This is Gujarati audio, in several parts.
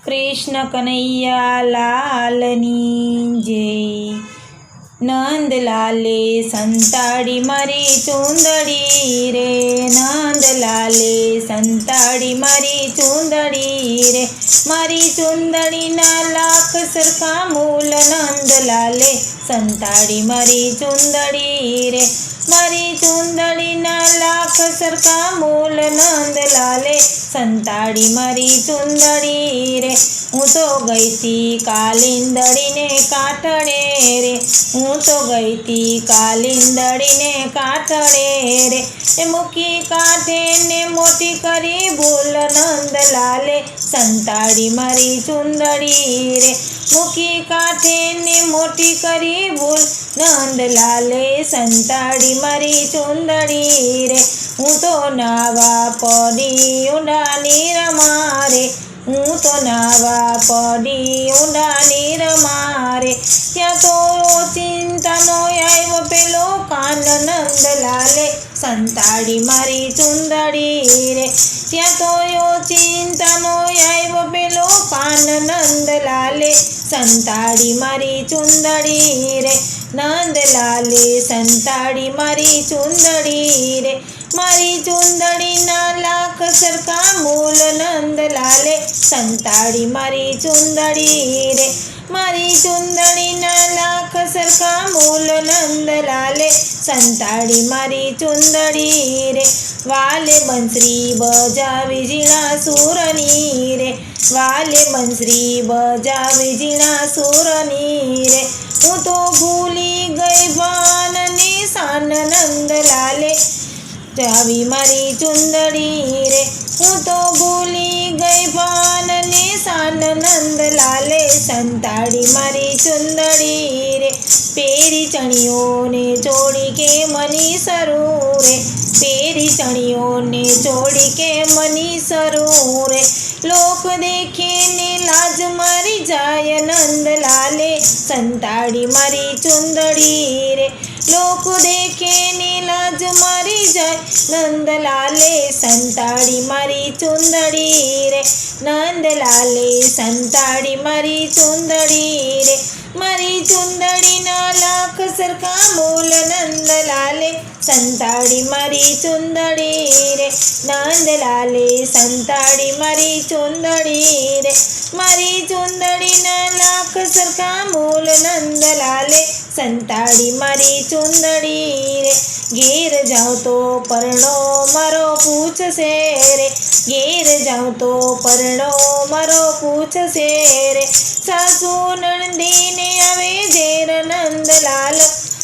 कृष्ण कन्हैया लालनी जय। नंदलाले संताड़ी मारी चूंदड़ी रे, नंदलाले संताड़ी मारी चूंदड़ी रे, मारी चूंदड़ी ना लाख सरखा मूल। नंदलाले संताड़ी मारी चूंदड़ी रे, मारी चूंदड़ी ना लाख सरखा मूल। नंदलाले संताड़ी मारी चूंदड़ी रे, हूँ तो गई थी कालिंदड़ी ने काटड़े रे, हूँ तो गई थी कालिंदड़ी ने काटड़े रे, मुकी काठे ने मोटी करी भूल। नंदलाले संताड़ी मारी चूंदड़ी रे, मुकी काठे ने मोटी करी भूल। नंदलाले संताड़ी मारी चूंदड़ी रे, हूँ तो नावा पड़ी ऊंडा नीर मारे, हूँ तो नावा पड़ी ऊंडा नीर मारे। ત્યાં તો ચિંતાનો આવ્યો પેલો કાન, નંદલાલે સંતાડી મારી ચૂંદડી રે, ત્યાં તો ચિંતાનો આવ્યો પેલો કાન, નંદલાલે સંતાડી મારી ચૂંદડી રે, નંદલાલે સંતાડી મારી ચૂંદડી રે, મારી ચૂંદડીના લાખ સરખા મૂલ। નંદલાલે સંતાડી મારી ચૂંદડી રે, મારી ચૂંદડીના લાખ સરખા મૂલ। નંદલાલે સંતાડી મારી ચૂંદડી રે, વાલે બંસરી બજાવી ઝીણા સુરની રે, વાલે બંસરી બજાવી ઝીણા સુરની રે, હું તો ભૂલી ગઈ ભાન નિશાન। નંદલાલે જાવી મારી ચૂંદડી રે, હું તો ભૂલી ગઈ ભાન નિશાન। નંદલાલે સંતાડી મારી ચૂંદડી રે, પેરી ચણિયોને ચોળી કે મની સરું રે, પેરી ચણિયોને ચોળી કે મની સરું રે, લોક દેખીને લાજ મારી જાય। નંદલાલે સંતાડી મારી ચૂંદડી રે, લોક દેખીને લાજ મારી જાય। નંદલાલે સંતાડી મારી ચૂંદડી રે, નંદલાલે સંતાડી મારી ચૂંદડી રે, મારી ચૂંદડીના લાખ સરખા મૂલ। નંદલાલે સંતાડી મારી ચૂંદડી રે, નંદલાલે સંતાડી મારી ચૂંદડી રે, મારી ચૂંદડીના લાખ સરખા મૂલ। નંદલાલે સંતાડી મારી ચૂંદડી રે, ઘેર જાઉં તો પરણો મારો પૂછશે રે, ઘેર જાઉં તો પરણો મારો પૂછશે રે, સાસુ નણંદીને આવે ઝેર। નંદલાલ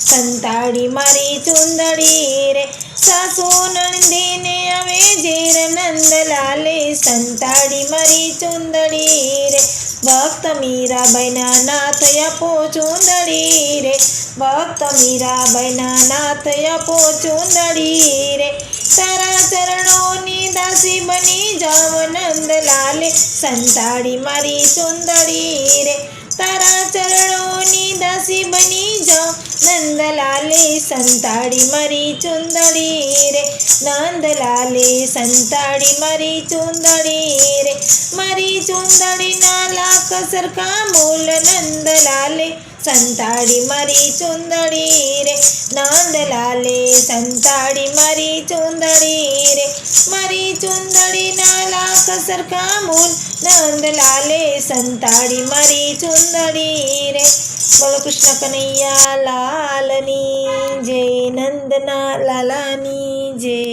સંતાડી મારી ચૂંદડી રે, સાસુ નણંદીને આવે ઝેર। નંદલાલે સંતાડી મારી ચૂંદડી રે, ભક્ત મીરાબાઈના નાથ આપો ચૂંદડી રે, ભક્ત મીરાબાઈના નાથ આપો ચૂંદડી રે, તારા ચરણોની દાસી બની જાવ। નંદલાલે સંતાડી મારી ચૂંદડી રે, તારા ચરણોની દાસી બની જાવ। નંદલાલે સંતાડી મારી ચૂંદડી રે, નંદલાલે સંતાડી મારી ચૂંદડી રે, મારી ચૂંદડીના લાખ સરખા મૂલ। નંદલાલે સંતાડી મારી ચૂંદડી રે, નંદલાલે સંતાડી મારી ચૂંદડી રે, મારી ચૂંદડીના લાખ સરખા મૂલ। નંદલાલે સંતાડી મારી ચૂંદડી રે। બોલો કૃષ્ણ કનૈયા લાલની જય, નંદના લાલાની જય।